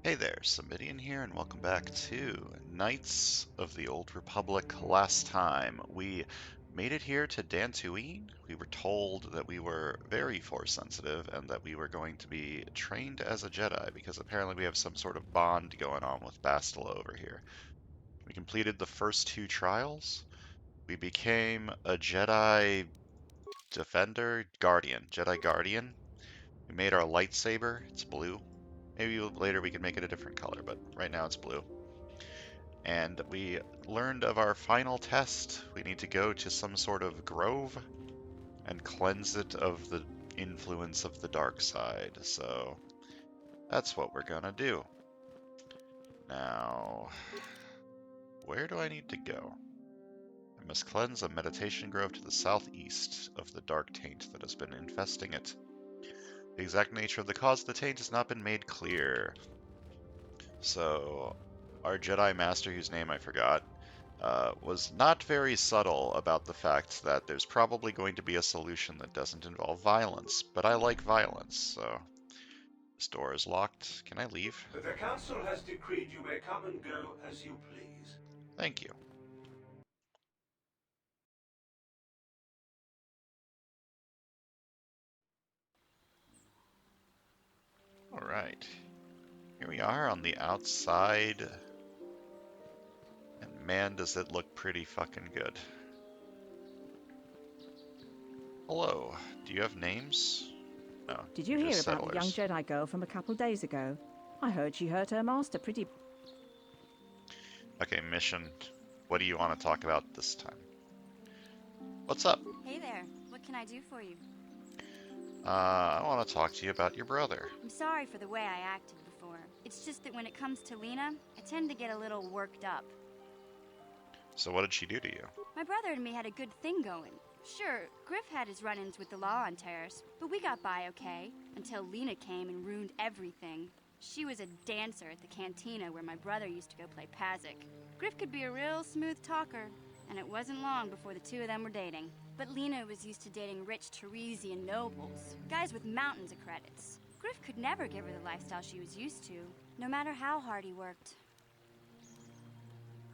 Hey there, Samitian here, and welcome back to Knights of the Old Republic. Last time, we made it here to Dantooine. We were told that we were very Force sensitive and that we were going to be trained as a Jedi because apparently we have some sort of bond going on with Bastila over here. We completed the first two trials. We became a Jedi Defender, Jedi Guardian. We made our lightsaber. It's blue. Maybe later we can make it a different color, but right now it's blue. And we learned of our final test. We need to go to some sort of grove and cleanse it of the influence of the dark side. So that's what we're gonna do. Now, where do I need to go? I must cleanse a meditation grove to the southeast of the dark taint that has been infesting it. The exact nature of the cause of the taint has not been made clear. So, our Jedi Master, whose name I forgot, was not very subtle about the fact that there's probably going to be a solution that doesn't involve violence, but I like violence, so... This door is locked. Can I leave? The Council has decreed you may come and go as you please. Thank you. Alright. Here we are on the outside. And man, does it look pretty fucking good. Hello. Do you have names? No. Did you you're hear just about the young settlers. Jedi girl from a couple days ago? I heard she hurt her master pretty... Okay, mission. What do you want to talk about this time? What's up? Hey there, what can I do for you? I want to talk to you about your brother. I'm sorry for the way I acted before. It's just that when it comes to Lena, I tend to get a little worked up. So what did she do to you? My brother and me had a good thing going. Sure, Griff had his run-ins with the law on Terrace, but we got by okay, until Lena came and ruined everything. She was a dancer at the cantina where my brother used to go play Pazik. Griff could be a real smooth talker, and it wasn't long before the two of them were dating. But Lena was used to dating rich Teresian nobles, guys with mountains of credits. Griff could never give her the lifestyle she was used to, no matter how hard he worked.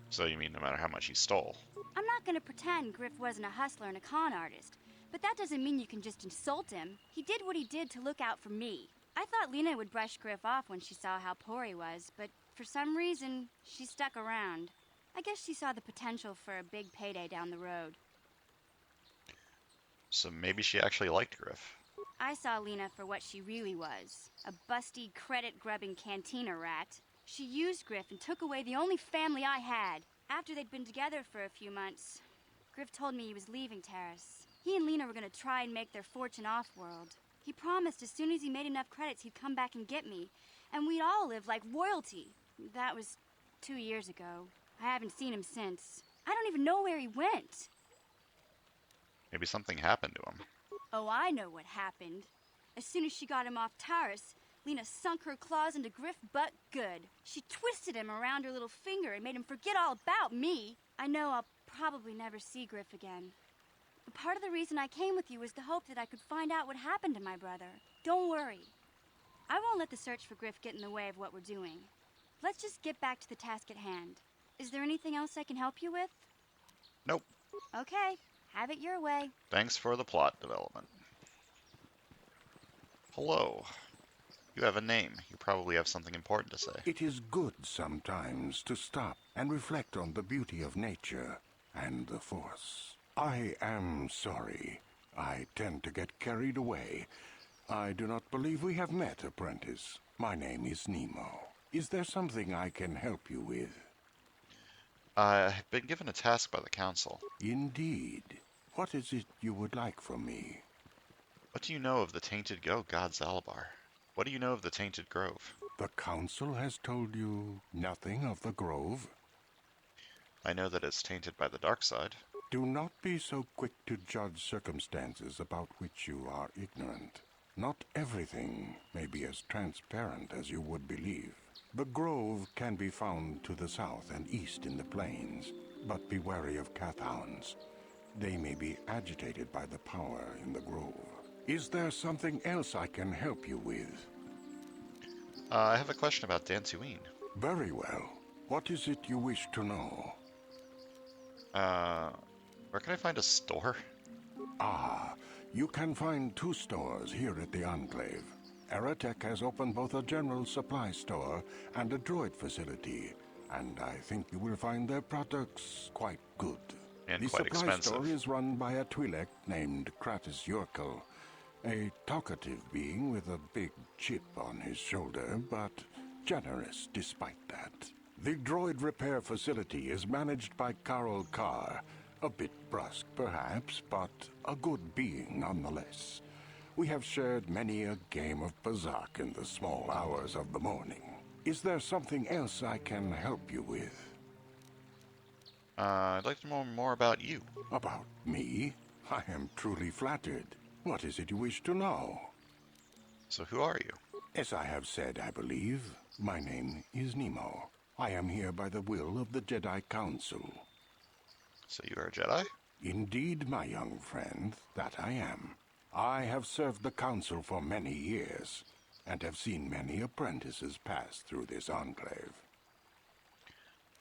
So you mean no matter how much he stole? I'm not gonna pretend Griff wasn't a hustler and a con artist, but that doesn't mean you can just insult him. He did what he did to look out for me. I thought Lena would brush Griff off when she saw how poor he was, but for some reason, she stuck around. I guess she saw the potential for a big payday down the road. So maybe she actually liked Griff. I saw Lena for what she really was, a busty, credit-grubbing cantina rat. She used Griff and took away the only family I had. After they'd been together for a few months, Griff told me he was leaving Terrace. He and Lena were gonna try and make their fortune off-world. He promised as soon as he made enough credits he'd come back and get me, and we'd all live like royalty. That was 2 years ago. I haven't seen him since. I don't even know where he went. Maybe something happened to him. Oh, I know what happened. As soon as she got him off Terrace, Lena sunk her claws into Griff butt good. She twisted him around her little finger and made him forget all about me. I know I'll probably never see Griff again. But part of the reason I came with you was the hope that I could find out what happened to my brother. Don't worry. I won't let the search for Griff get in the way of what we're doing. Let's just get back to the task at hand. Is there anything else I can help you with? Nope. Okay, have it your way. Thanks for the plot development. Hello. You have a name. You probably have something important to say. It is good sometimes to stop and reflect on the beauty of nature and the Force. I am sorry. I tend to get carried away. I do not believe we have met, apprentice. My name is Nemo. Is there something I can help you with? I've been given a task by the Council. Indeed. What is it you would like from me? What do you know of the Tainted God Zalabar? What do you know of the Tainted Grove? The Council has told you nothing of the Grove? I know that it's tainted by the dark side. Do not be so quick to judge circumstances about which you are ignorant. Not everything may be as transparent as you would believe. The Grove can be found to the south and east in the plains, but be wary of Cathounds. They may be agitated by the power in the Grove. Is there something else I can help you with? I have a question about Dantooine. Very well. What is it you wish to know? Uh, where can I find a store? Ah, you can find 2 stores here at the Enclave. Aerotech has opened both a general supply store and a droid facility, and I think you will find their products quite good. And The quite supply store expensive. is run by a Twi'lek named Kratos Yorkel, a talkative being with a big chip on his shoulder, but generous despite that. The droid repair facility is managed by Carol Carr, a bit brusque perhaps, but a good being nonetheless. We have shared many a game of Bazak in the small hours of the morning. Is there something else I can help you with? I'd like to know more about you. About me? I am truly flattered. What is it you wish to know? So who are you? As I have said, I believe, my name is Nemo. I am here by the will of the Jedi Council. So you are a Jedi? Indeed, my young friend, that I am. I have served the Council for many years, and have seen many apprentices pass through this enclave.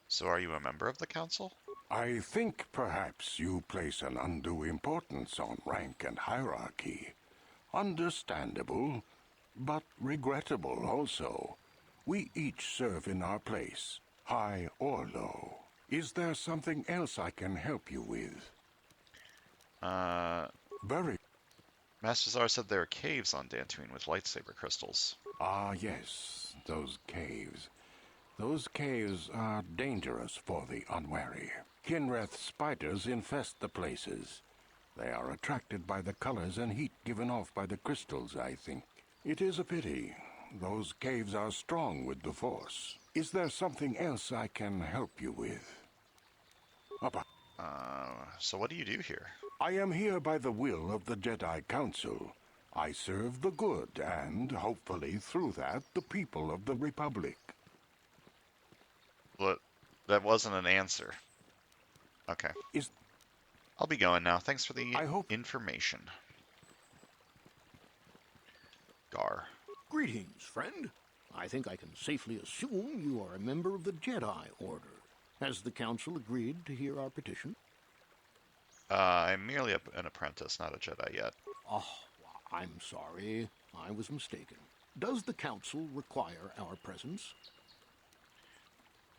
So are you a member of the council? I think perhaps you place an undue importance on rank and hierarchy. Understandable, but regrettable also. We each serve in our place, high or low. Is there something else I can help you with? Very. Master Zar said there are caves on Dantooine with lightsaber crystals. Ah, yes, those caves. Those caves are dangerous for the unwary. Kinreth spiders infest the places. They are attracted by the colors and heat given off by the crystals, I think. It is a pity. Those caves are strong with the Force. Is there something else I can help you with? About So what do you do here? I am here by the will of the Jedi Council. I serve the good and, hopefully through that, the people of the Republic. What? That wasn't an answer. Okay. Is I'll be going now. Thanks for the I hope information. Gar. Greetings, friend. I think I can safely assume you are a member of the Jedi Order. Has the Council agreed to hear our petition? I'm merely an apprentice, not a Jedi yet. Oh, I'm sorry. I was mistaken. Does the Council require our presence?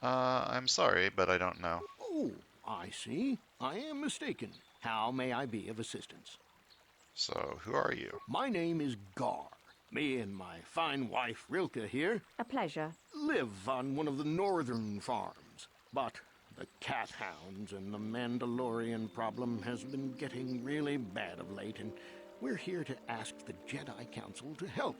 I'm sorry, but I don't know. Oh, I see. I am mistaken. How may I be of assistance? So, who are you? My name is Gar. Me and my fine wife, Rilke, here, A pleasure. live on one of the northern farms. But the cat hounds and the Mandalorian problem has been getting really bad of late, and we're here to ask the Jedi Council to help.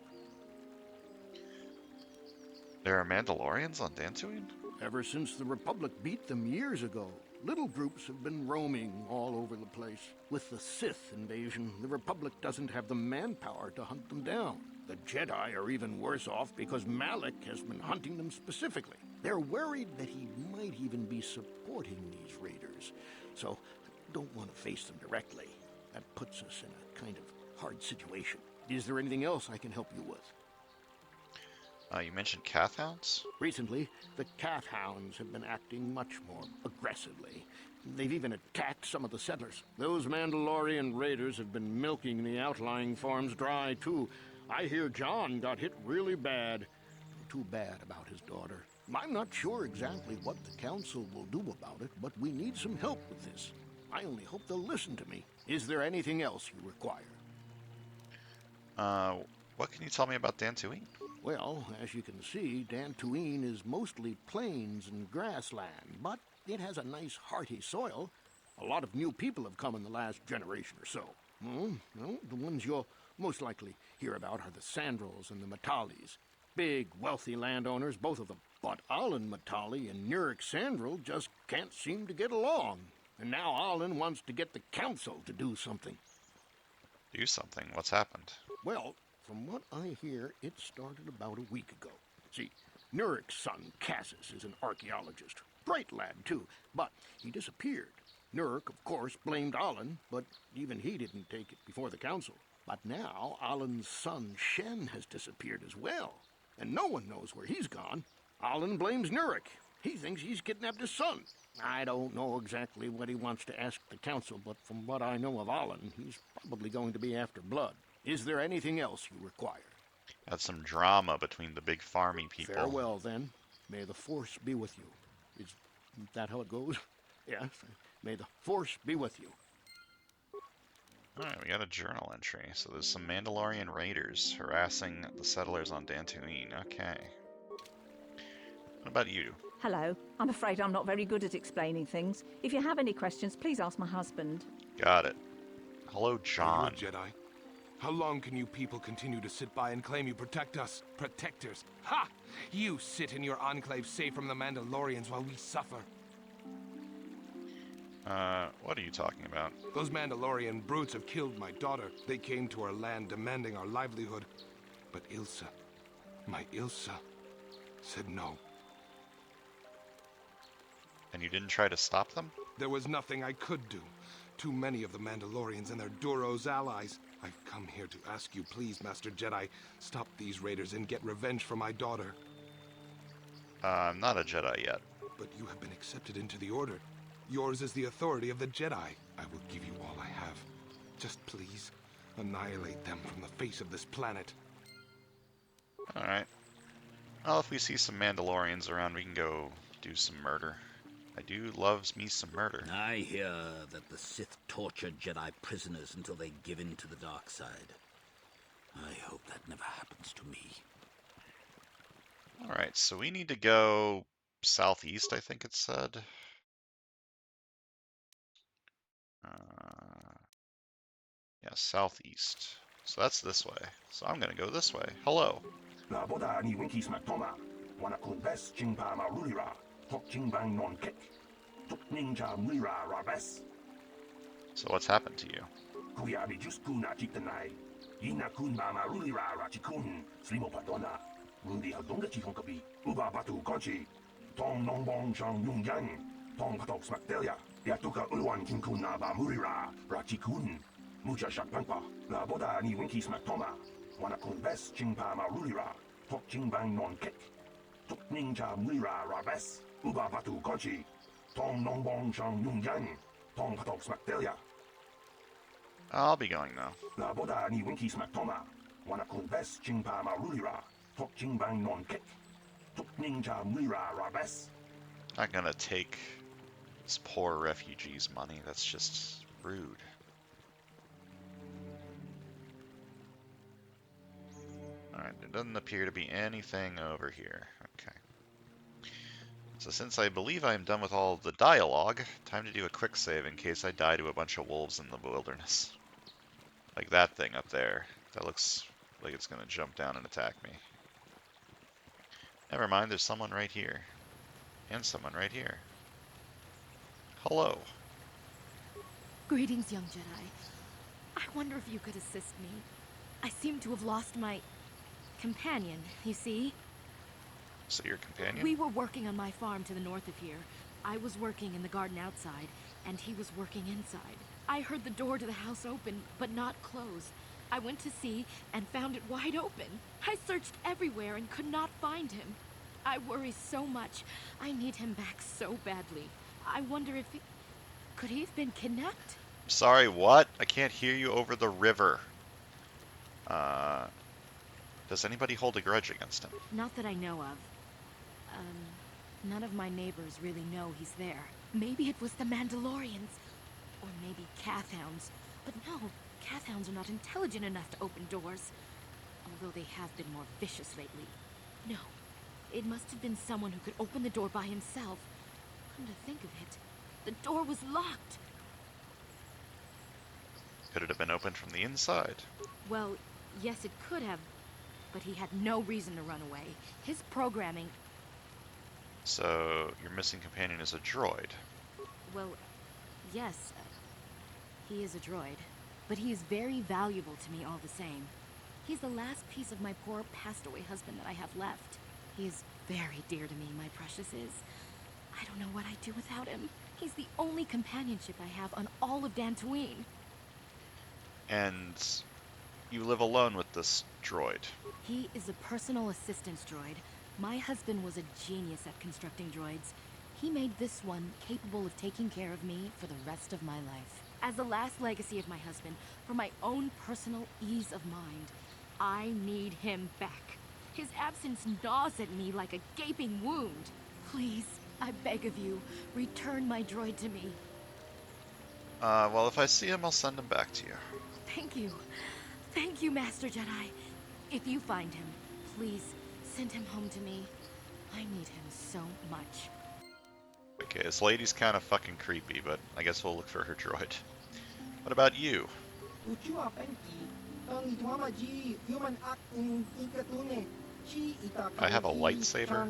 There are Mandalorians on Dantooine? Ever since the Republic beat them years ago, little groups have been roaming all over the place. With the Sith invasion, the Republic doesn't have the manpower to hunt them down. The Jedi are even worse off because Malik has been hunting them specifically. They're worried that he might even be supporting these raiders, so don't want to face them directly. That puts us in a kind of hard situation. Is there anything else I can help you with? You mentioned Cath hounds? Recently, the cat hounds have been acting much more aggressively. They've even attacked some of the settlers. Those Mandalorian raiders have been milking the outlying farms dry, too. I hear John got hit really bad. Too bad about his daughter. I'm not sure exactly what the council will do about it, but we need some help with this. I only hope they'll listen to me. Is there anything else you require? What can you tell me about Dantooine? Well, as you can see, Dantooine is mostly plains and grassland, but it has a nice hearty soil. A lot of new people have come in the last generation or so. Well, the ones you'll most likely hear about are the Sandrils and the Matalis. Big, wealthy landowners, both of them. But Alan Matali and Nurik Sandril just can't seem to get along. And now Alan wants to get the council to do something. Do something. What's happened? Well, from what I hear, it started about a week ago. See, Nurik's son, Cassis, is an archaeologist. Bright lad, too, but he disappeared. Nurik, of course, blamed Alan, but even he didn't take it before the council. But now Alan's son, Shen, has disappeared as well. and no one knows where he's gone. Alan blames Nurik. He thinks he's kidnapped his son. I don't know exactly what he wants to ask the council, but from what I know of Alan, he's probably going to be after blood. Is there anything else you require? Got some drama between the big farming people. Farewell, then. May the Force be with you. Is that how it goes? Yes. May the Force be with you. Alright, we got a journal entry. So there's some Mandalorian raiders harassing the settlers on Dantooine. Okay. What about you? Hello. I'm afraid I'm not very good at explaining things. If you have any questions, please ask my husband. Got it. Hello, John. Are you a Jedi? How long can you people continue to sit by and claim you protect us? Protectors. Ha! You sit in your enclave safe from the Mandalorians while we suffer. What are you talking about? Those Mandalorian brutes have killed my daughter. They came to our land demanding our livelihood. But Ilsa, my Ilsa, said no. And you didn't try to stop them? There was nothing I could do. Too many of the Mandalorians and their Duros allies. I've come here to ask you, please, Master Jedi, stop these raiders and get revenge for my daughter. I'm not a Jedi yet. But you have been accepted into the Order. Yours is the authority of the Jedi. I will give you all I have. Just please, annihilate them from the face of this planet. Alright. Well, if we see some Mandalorians around, we can go do some murder. I do loves me some murder. I hear that the Sith torture Jedi prisoners until they give in to the dark side. I hope that never happens to me. Alright, so we need to go southeast, I think it said. Yeah, southeast. So that's this way. So I'm gonna go this way. Hello. So what's happened to you? I'll be going now. Not gonna take this poor refugee's money. That's just rude. Alright, there doesn't appear to be anything over here. Okay. So since I believe I'm done with all the dialogue, time to do a quick save in case I die to a bunch of wolves in the wilderness. Like that thing up there. That looks like it's gonna jump down and attack me. Never mind, there's someone right here. And someone right here. Hello. Greetings, young Jedi. I wonder if you could assist me. I seem to have lost my companion, you see? So your companion? We were working on my farm to the north of here. I was working in the garden outside, and he was working inside. I heard the door to the house open, but not close. I went to see and found it wide open. I searched everywhere and could not find him. I worry so much. I need him back so badly. I wonder if could he have been kidnapped? Sorry, what? I can't hear you over the river. Does anybody hold a grudge against him? Not that I know of. None of my neighbors really know he's there. Maybe it was the Mandalorians. Or maybe Cathhounds. But no, Cathhounds are not intelligent enough to open doors. Although they have been more vicious lately. No, it must have been someone who could open the door by himself. Come to think of it, the door was locked. Could it have been opened from the inside? Well, yes, it could have. But he had no reason to run away. His programming... So, your missing companion is a droid. Well, yes, he is a droid. But he is very valuable to me all the same. He's the last piece of my poor passed-away husband that I have left. He is very dear to me, my precious is. I don't know what I'd do without him. He's the only companionship I have on all of Dantooine. And you live alone with this droid. He is a personal assistance droid. My husband was a genius at constructing droids. He made this one capable of taking care of me for the rest of my life. As the last legacy of my husband, for my own personal ease of mind, I need him back. His absence gnaws at me like a gaping wound. Please, I beg of you, return my droid to me. Well, if I see him, I'll send him back to you. Thank you. Thank you, Master Jedi. If you find him, please send him home to me. I need him so much. Okay, this lady's kind of fucking creepy, but I guess we'll look for her droid. What about you? I have a lightsaber?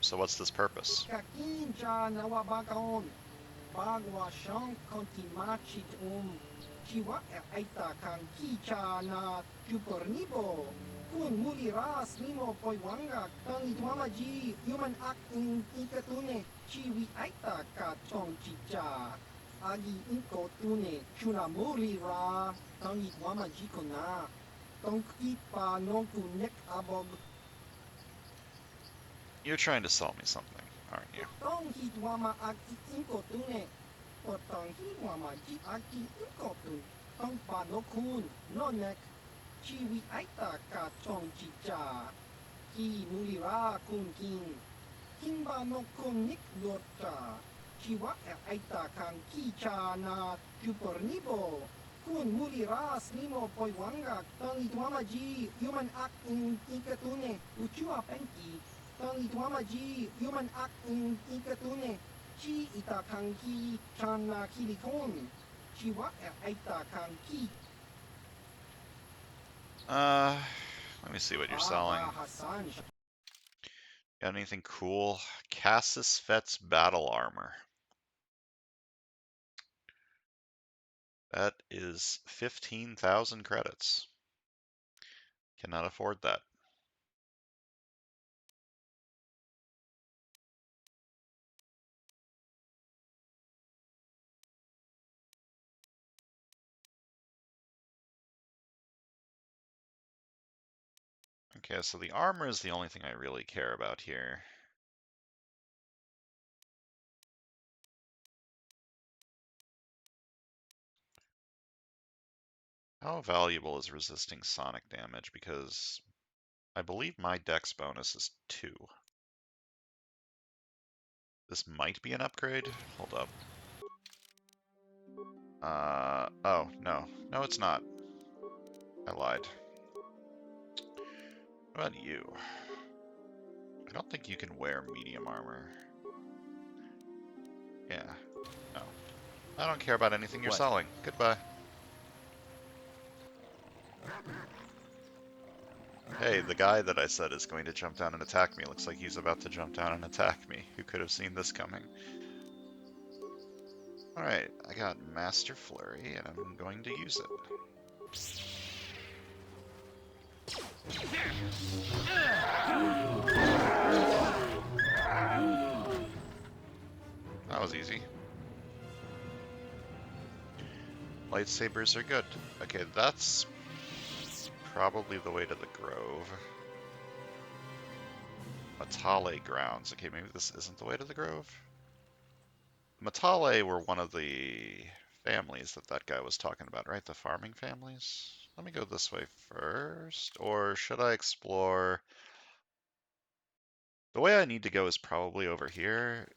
So what's this purpose? You're trying to sell me something, aren't you? Let me see what you're selling. Got anything cool? Cassis Fett's battle armor. That is 15,000 credits. Cannot afford that. Okay, so the armor is the only thing I really care about here. How valuable is resisting sonic damage? Because I believe my dex bonus is 2. This might be an upgrade. Hold up. Oh, no. No, it's not. I lied. What about you? I don't think you can wear medium armor. Yeah. No. I don't care about anything you're selling. Goodbye. Hey, the guy that I said is going to jump down and attack me looks like he's about to jump down and attack me. Who could have seen this coming? Alright, I got Master Flurry, and I'm going to use it. That was easy. Lightsabers are good. Okay, that's probably the way to the Grove. Matale grounds. Okay, maybe this isn't the way to the Grove. Matale were one of the families that guy was talking about, right? The farming families? Let me go this way first. Or should I explore? The way I need to go is probably over here.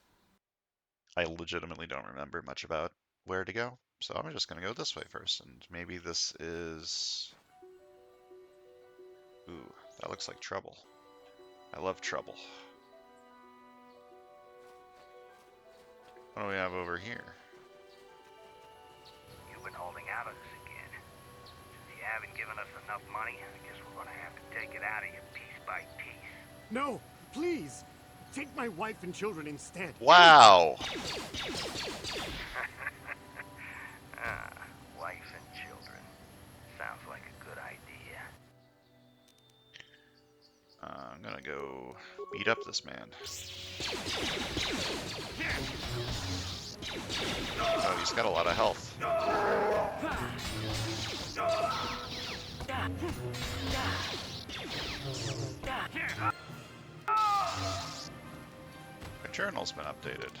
I legitimately don't remember much about where to go. So I'm just going to go this way first. And maybe this is... Ooh, that looks like trouble. I love trouble. What do we have over here? You've been holding out on us again. Since you haven't given us enough money, I guess we're gonna have to take it out of you piece by piece. No, please. Take my wife and children instead. Wow! Wife and children. Sounds I'm gonna go beat up this man. Oh, he's got a lot of health. My journal's been updated.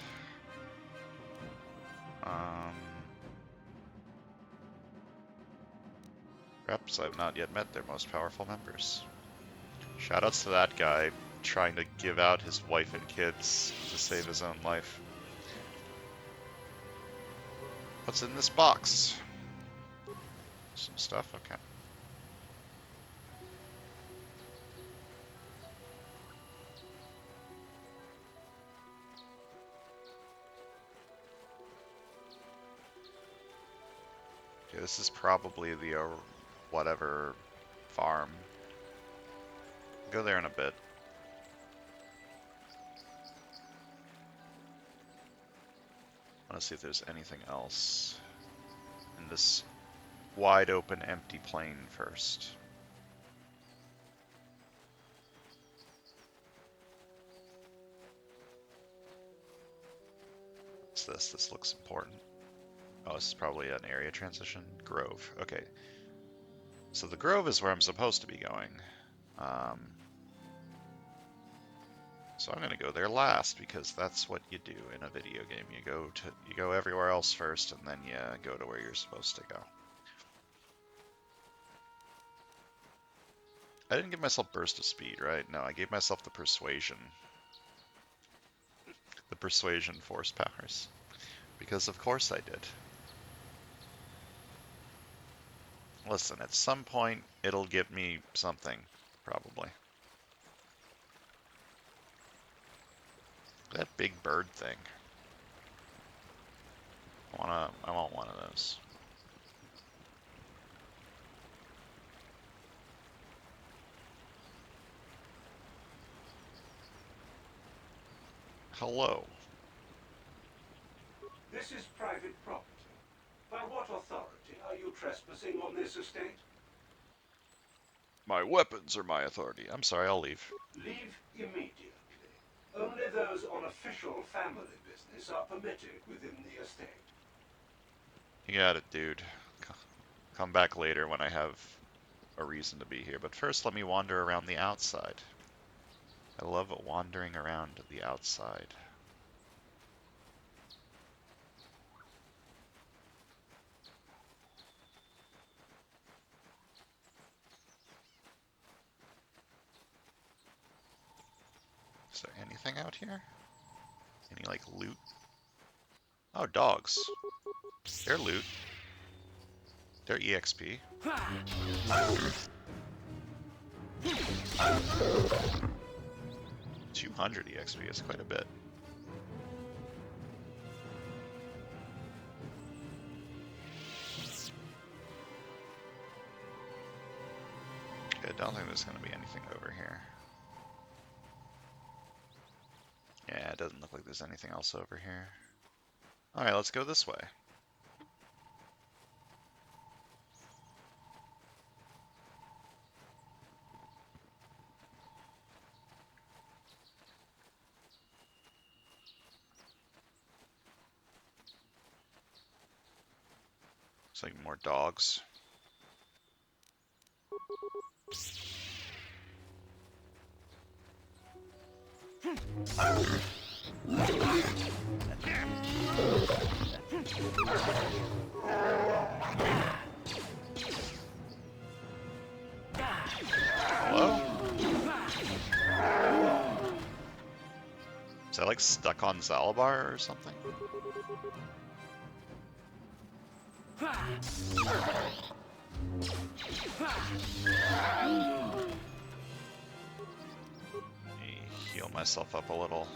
Reps, I've not yet met their most powerful members. Shoutouts to that guy trying to give out his wife and kids to save his own life. What's in this box? Some stuff? Okay. Okay, this is probably the whatever farm. Go there in a bit. I want to see if there's anything else in this wide open empty plain first. What's this? This looks important. Oh, this is probably an area transition. Grove. Okay. So the Grove is where I'm supposed to be going. So I'm gonna go there last because that's what you do in a video game. You go everywhere else first, and then you go to where you're supposed to go. I didn't give myself burst of speed, right? No, I gave myself the persuasion. The persuasion force powers. Because of course I did. Listen, at some point it'll give me something, probably. That big bird thing. I want one of those. Hello. This is private property. By what authority are you trespassing on this estate? My weapons are my authority. I'm sorry, I'll leave. Leave immediately. Only those on official family business are permitted within the estate. You got it, dude. Come back later when I have a reason to be here. But first, let me wander around the outside. I love wandering around the outside. Is there anything out here? Any, like, loot? Oh, dogs. They're loot. They're EXP. 200 EXP is quite a bit. Okay, I don't think there's going to be anything over here. Yeah, it doesn't look like there's anything else over here. Alright, let's go this way. Looks like more dogs. Hello? Is that like stuck on Zalabar or something? Let me heal myself up a little.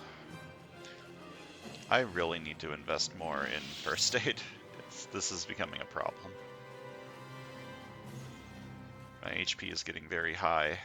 I really need to invest more in first aid. This is becoming a problem. My HP is getting very high.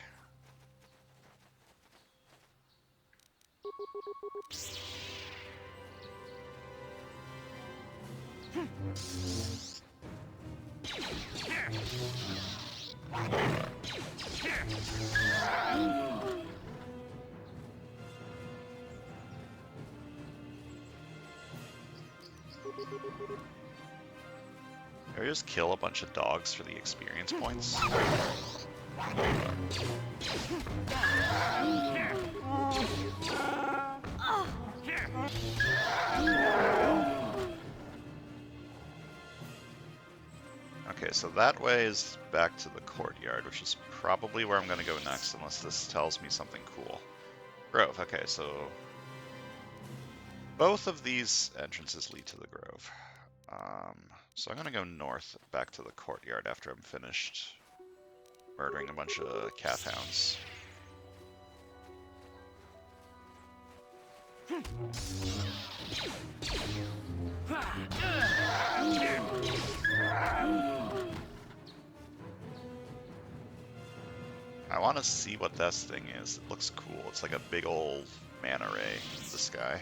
Or just kill a bunch of dogs for the experience points. Okay, so that way is back to the courtyard, which is probably where I'm going to go next, unless this tells me something cool. Grove, okay, so both of these entrances lead to the Grove. So I'm going to go north back to the courtyard after I'm finished murdering a bunch of calf hounds. I want to see what this thing is. It looks cool. It's like a big old manta ray in the sky.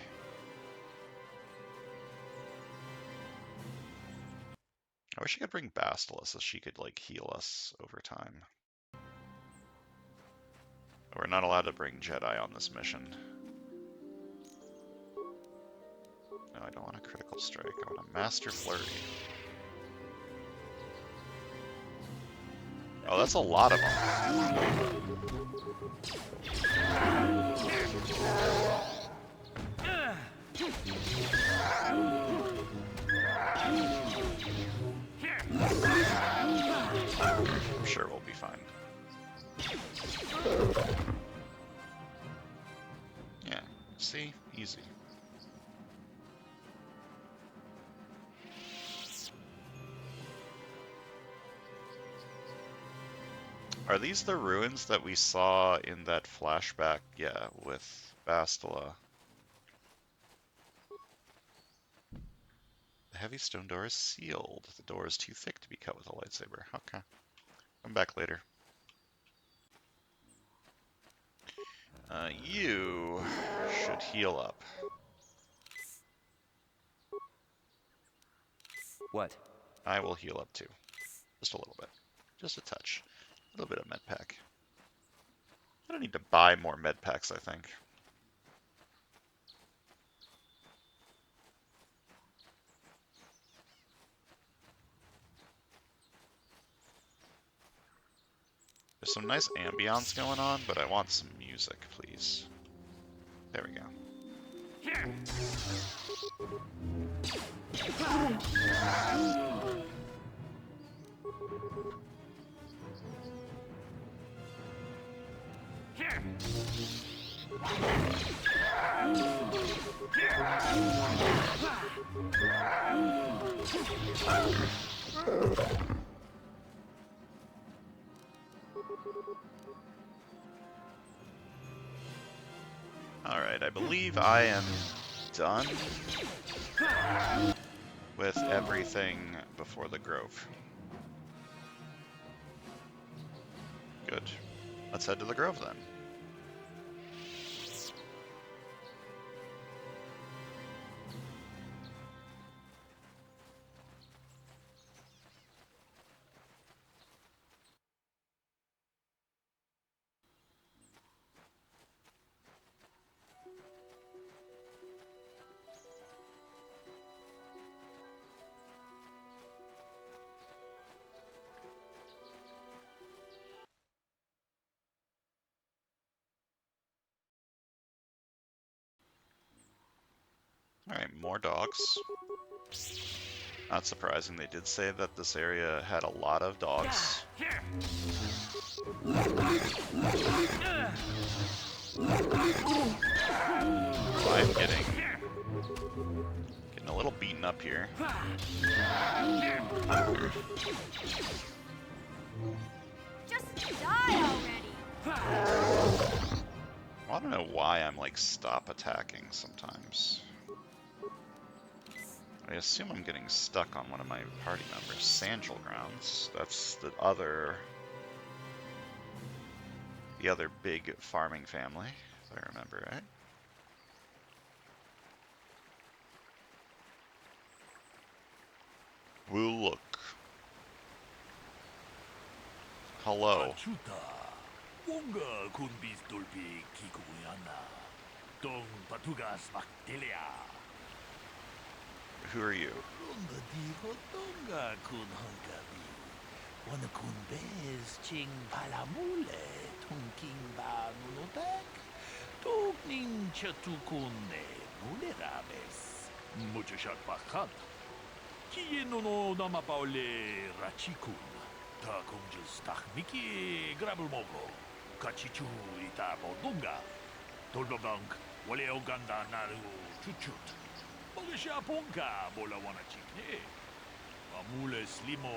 I wish I could bring Bastila so she could like heal us over time. We're not allowed to bring Jedi on this mission. No, I don't want a critical strike. I want a master flurry. Oh, that's a lot of them. I'm sure we'll be fine. Yeah, see? Easy. Are these the ruins that we saw in that flashback? Yeah, with Bastila. The heavy stone door is sealed. The door is too thick to be cut with a lightsaber. Okay. Come back later. You should heal up. What? I will heal up too. Just a little bit. Just a touch. A little bit of med pack. I don't need to buy more med packs, I think. There's some nice ambience going on, but I want some music, please. There we go. Alright, I believe I am done with everything before the Grove. Good. Let's head to the Grove then. Alright, more dogs. Not surprising, they did say that this area had a lot of dogs. I'm getting a little beaten up here. Just die already! I don't know why I'm like stop attacking sometimes. I assume I'm getting stuck on one of my party members. Sandal Grounds. That's the other big farming family, if I remember right. We'll look. Hello. Who are you? Runda dijo tonga kun hunkabi. Wana kun bez ching palamule tunking ba nunotek. Tukning chatukune mulerabes. Mucho shakpakat. Kieno no namapaule rachikun. Ta kunjus takmiki grabulmogo. Kachichu ita bodunga. Tolbabank wale oganda naru chuchut. Mogisha ponka bola wana chikne. Amule slimo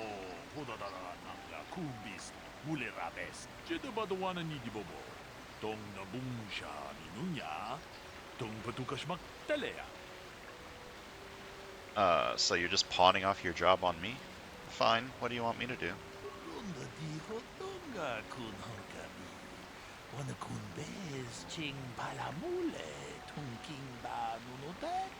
hodadara nanga kubis mule rabes. Jedabado wana ni dibobo. Tong na bungsha ni nunya. Tong patukashmak telea. So you're just pawning off your job on me? Fine, what do you want me to do? Runda dijo tonga kun hunkabi. Wana kun bez ching palamule tunking ba nunotek.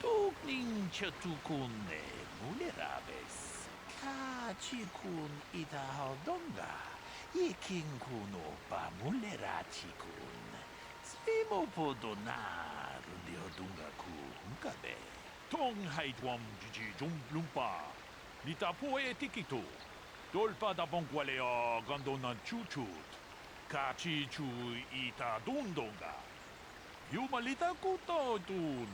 Tukning chatukune mulerabes. Kachikun ita haldonga. Yiking kuno ba mulerachikun. Svimo podonar di hodunga ku hunkabe. Tong haitwam jiji jumplumpa. Nita poe tikito. Dolpa da bonkwalea gandonan chuchut. Kachi chu ita dundonga. Yumalita kuto dun.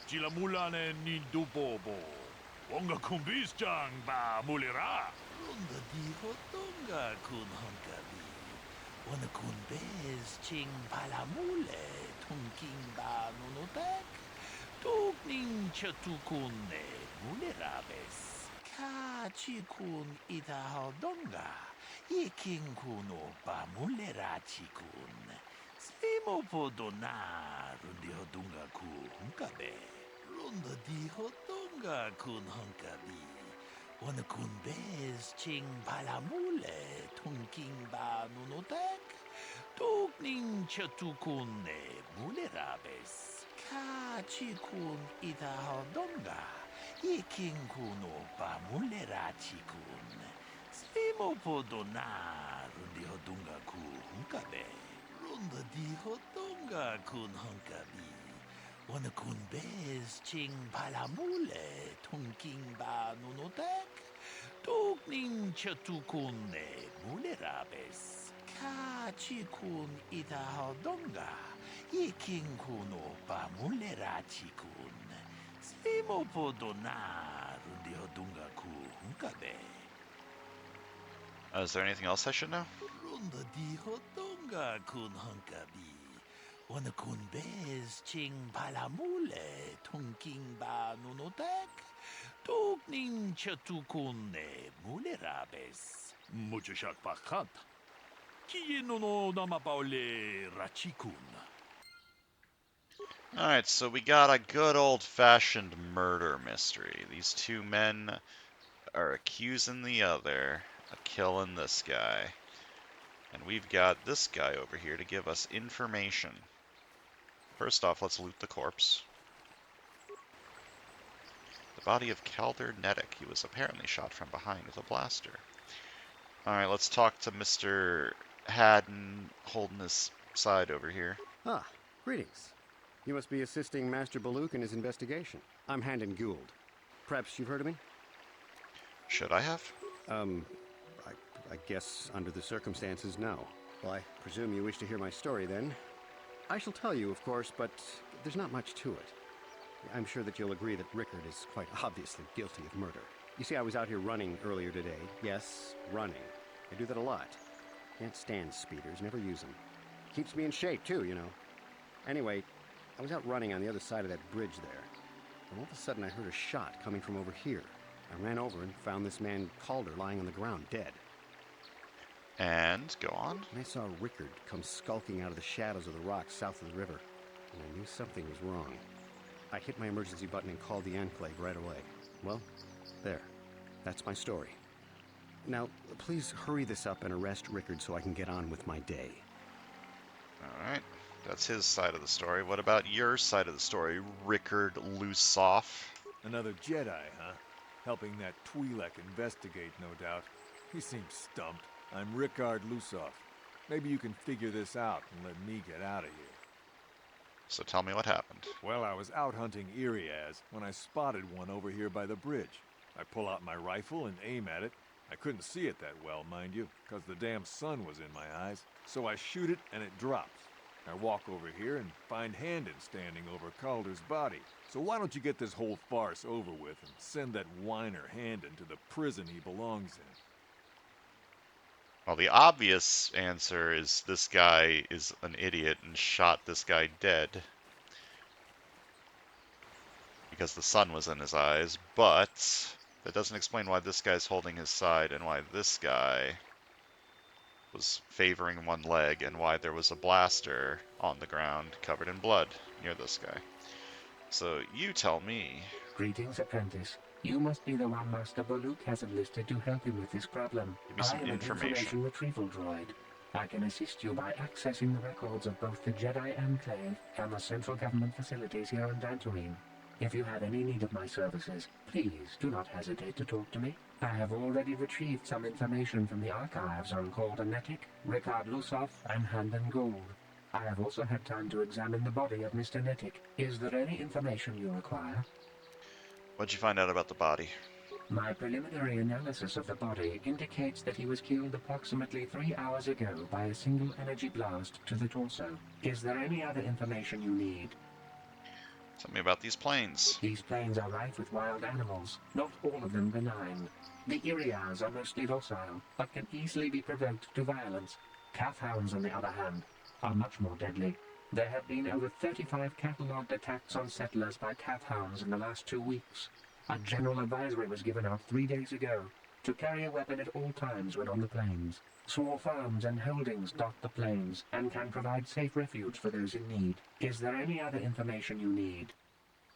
Chila mulane ni dubobo. Onga kumbis chang ba mulera. Runda dijo tonga kun hunkabi. Wana kun bez ching palamule tunking ba nunotek. Tukning chatukune mulerabes. Kachikun ita haldonga. Yiking kuno ba mulerachikun. Svimo podonar di hodunga ku hunkabe. Runda dijo tonga kun hunkabi. Wana kun bez ching palamule tunking ba nunotek. Tukning chatukune mulerabes. Kachikun ita haldonga. Yiking kuno ba mulerachikun. Svimo podonar di hodunga ku hunkabe. Runda dijo tonga kun hunkabi. Wana kun bez ching palamule tunking ba nunotek. Tukning chatukune mulerabes. Kachikun ita haldonga. Yiking kuno ba mulerachikun. Svimo podonar di hodunga ku hunkabe. Is there anything else I should know? Runda dijo tonga kun hunkabi. Wana kun bez ching palamule tunking ba nunotek. Tukning chatukune mulerabes. Mucho shakpakat. Kieno no namapaule rachikun. Alright, so we got a good old-fashioned murder mystery. These two men are accusing the other of killing this guy. And we've got this guy over here to give us information. First off, let's loot the corpse. The body of Calder Nedick. He was apparently shot from behind with a blaster. Alright, let's talk to Mr. Haddon holding his side over here. Ah, greetings. You must be assisting Master Baluk in his investigation. I'm Handon Gould. Perhaps you've heard of me? Should I have? I guess under the circumstances, no. Well, I presume you wish to hear my story, then. I shall tell you, of course, but there's not much to it. I'm sure that you'll agree that Rickard is quite obviously guilty of murder. You see, I was out here running earlier today. Yes, running. I do that a lot. Can't stand speeders, never use them. Keeps me in shape, too, you know. Anyway, I was out running on the other side of that bridge there. And all of a sudden I heard a shot coming from over here. I ran over and found this man Calder lying on the ground, dead. And go on. And I saw Rickard come skulking out of the shadows of the rocks south of the river. And I knew something was wrong. I hit my emergency button and called the Enclave right away. Well, there. That's my story. Now, please hurry this up and arrest Rickard so I can get on with my day. Alright, that's his side of the story. What about your side of the story, Rickard Lusoff? Another Jedi, huh? Helping that Twi'lek investigate, no doubt. He seems stumped. I'm Rickard Lusoff. Maybe you can figure this out and let me get out of here. so tell me what happened. Well, I was out hunting Iriaz when I spotted one over here by the bridge. I pull out my rifle and aim at it. I couldn't see it that well, mind you, because the damn sun was in my eyes. So I shoot it and it drops. I walk over here and find Handon standing over Calder's body. So why don't you get this whole farce over with and send that whiner Handon to the prison he belongs in? Well, the obvious answer is this guy is an idiot and shot this guy dead because the sun was in his eyes, but that doesn't explain why this guy's holding his side and why this guy was favoring one leg and why there was a blaster on the ground covered in blood near this guy. So you tell me. Greetings, apprentice. You must be the one Master Baluk has enlisted to help him with this problem. Give me some I am an information retrieval droid. I can assist you by accessing the records of both the Jedi Enclave and the central government facilities here on Dantooine. If you have any need of my services, please do not hesitate to talk to me. I have already retrieved some information from the archives on Calder Netic, Ricard Lusov, and Handon Gould. I have also had time to examine the body of Mr. Netic. Is there any information you require? What'd you find out about the body? My preliminary analysis of the body indicates that he was killed approximately 3 hours ago by a single energy blast to the torso. Is there any other information you need? Tell me about these planes. These plains are rife with wild animals, not all of them benign. The Iriars are mostly docile, but can easily be provoked to violence. Calf hounds, on the other hand, are much more deadly. There have been over 35 catalogued attacks on settlers by calf hounds in the last 2 weeks. A general advisory was given out 3 days ago to carry a weapon at all times when on the plains. Small farms and holdings dot the plains and can provide safe refuge for those in need. Is there any other information you need?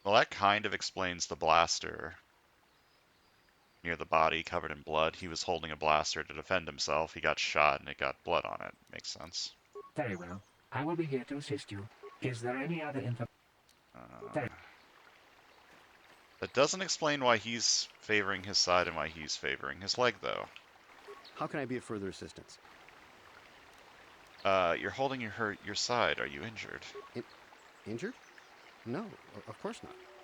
Well, that kind of explains the blaster near the body covered in blood. He was holding a blaster to defend himself. He got shot and it got blood on it. Makes sense. Very well. I will be here to assist you. Is there any other information? That doesn't explain why he's favoring his side and why he's favoring his leg, though. How can I be of further assistance? You're holding your side. Are you injured? Injured? No, of course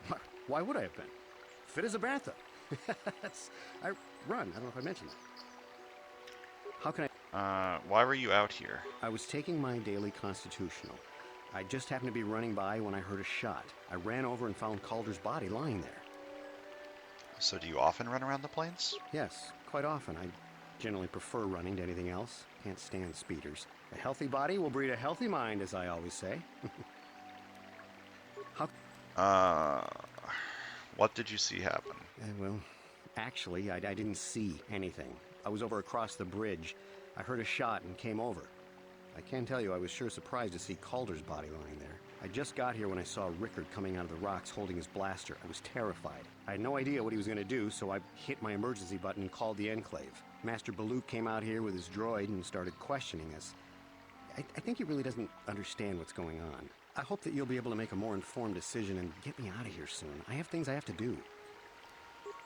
not. Why would I have been? Fit as a bantha. I run. I don't know if I mentioned that. How can I... Why were you out here? I was taking my daily constitutional. I just happened to be running by when I heard a shot. I ran over and found Calder's body lying there. So do you often run around the plains? Yes, quite often. I generally prefer running to anything else. Can't stand speeders. A healthy body will breed a healthy mind, as I always say. What did you see happen? Well, actually, I didn't see anything. I was over across the bridge. I heard a shot and came over. I can tell you I was sure surprised to see Calder's body lying there. I just got here when I saw Rickard coming out of the rocks holding his blaster. I was terrified. I had no idea what he was going to do, so I hit my emergency button and called the Enclave. Master Baluk came out here with his droid and started questioning us. I think he really doesn't understand what's going on. I hope that you'll be able to make a more informed decision and get me out of here soon. I have things I have to do.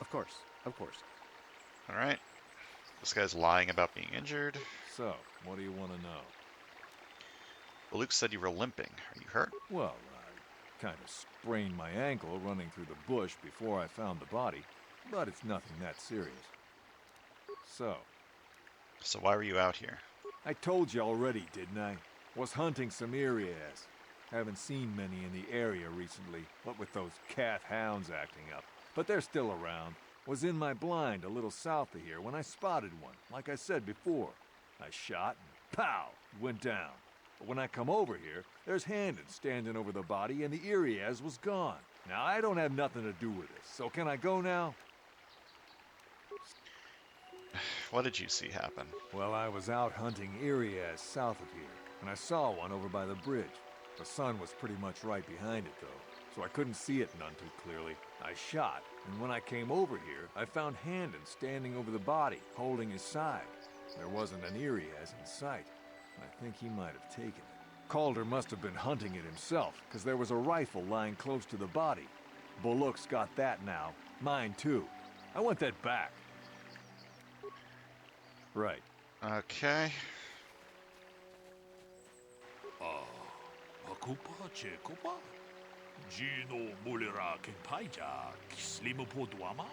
Of course, of course. All right. This guy's lying about being injured. So, what do you want to know? Well, Luke said you were limping. Are you hurt? Well, I kind of sprained my ankle running through the bush before I found the body, but it's nothing that serious. So why were you out here? I told you already, didn't I? Was hunting some Irias. Haven't seen many in the area recently, what with those calf hounds acting up. But they're still around. Was in my blind a little south of here when I spotted one, like I said before. I shot and pow, went down. But when I come over here, there's Handon standing over the body and the Irias was gone. Now, I don't have nothing to do with this, so can I go now? What did you see happen? Well, I was out hunting Irias south of here, and I saw one over by the bridge. The sun was pretty much right behind it, though, so I couldn't see it none too clearly. I shot, and when I came over here, I found Handon standing over the body, holding his side. There wasn't an Irias in sight. I think he might have taken it. Calder must have been hunting it himself, because there was a rifle lying close to the body. Bullock's got that now. Mine, too. I want that back. Right. Okay. Akupa Chekopa? Gino Mulera Kenpaija, Slimopoduama?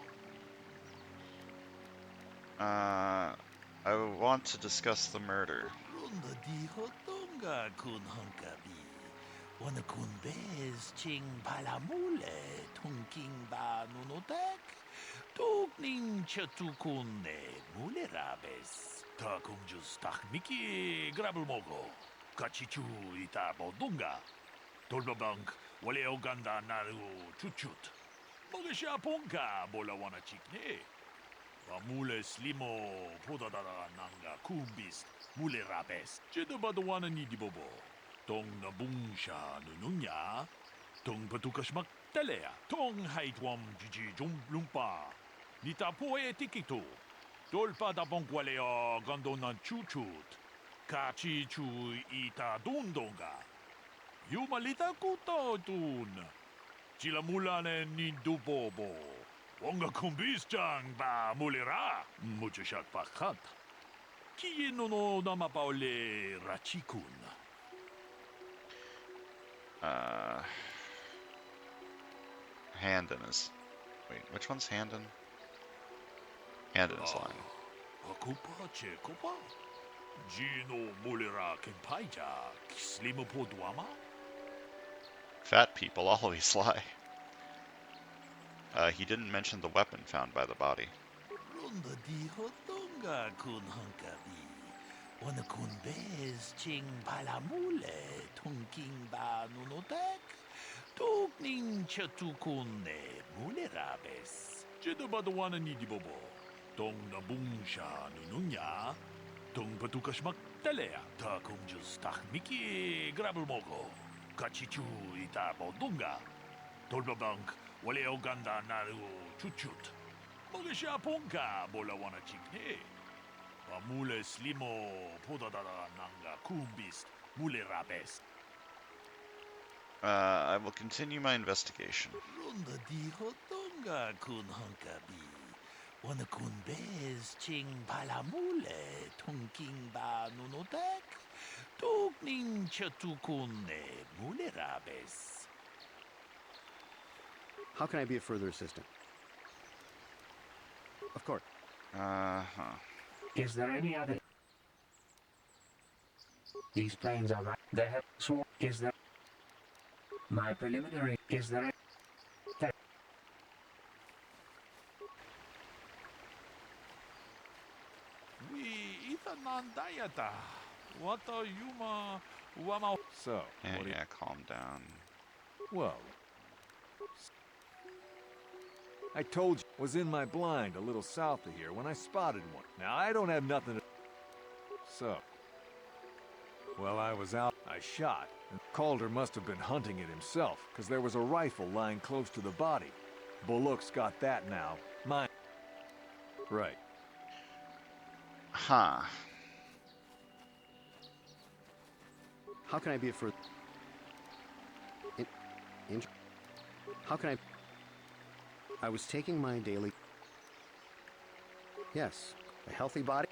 I want to discuss the murder. Runda di Hotonga kun hunkabi. Wana kun bez ching palamule tunking ba nunotek. Tukning chatukunne mulerabes. Takum just takmiki grabulmogo. Kachichu ita bodunga. Tolbabank wale oganda naru chuchut. Mogesha ponka bola wana chikne. Mule slimo podadara nanga kumbis mule rabes. Jeda badawana ni dibobo. Tong na bungsha nununya. Tong patukashmak telea. Tong haitwam jiji lumpa. Nita poe tikito. Tolpa da bonkwalea gandonan chuchut. Kachi chu ita dundonga. Yumalita kuto tun. Chilamulane ni dubobo. Wonga kumbis chang ba mulera. Muchashak pakat. Kiye no namapaole rachikun. Handon is... Wait, which one's Handon? Handon is lying. Akupa chekopa. Gino mulera kenpaija. Slimopoduama. Fat people always lie. He didn't mention the weapon found by the body. Runda di hotonga kun hunkabi. Wana kun bez ching palamule tunking ba nunotek. Tukning chatukunne mulerabes. Jeda badawana ni dibobo. Tong na bungsha nununya. Tong patukashmak telea. Takum just takmiki grabulmogo. Kachichu ita bodunga. Tolbabank wale oganda naru chuchut. Mogesha ponka bola wana chikne. Mule slimo podadara nanga kumbis mule rabes. I will continue my investigation. Runda di hotonga kun hunkabi. Wana kun bez ching palamule tunking ba nunotek. Tukning chatukunne mule rabes. How can I be of further assistance? Of course. Is there any other? These planes are right. They have sworn. Is there? My preliminary. Is there? We itanandayata. What are yuma wama? So, Yeah, calm down. Well, I told you, was in my blind a little south of here when I spotted one. Now, I don't have nothing to... So, while I was out, I shot, and Calder must have been hunting it himself, because there was a rifle lying close to the body. Bullock's got that now. Mine. Right. Huh. How can I be of further... How can I... I was taking my daily... Yes, a healthy body.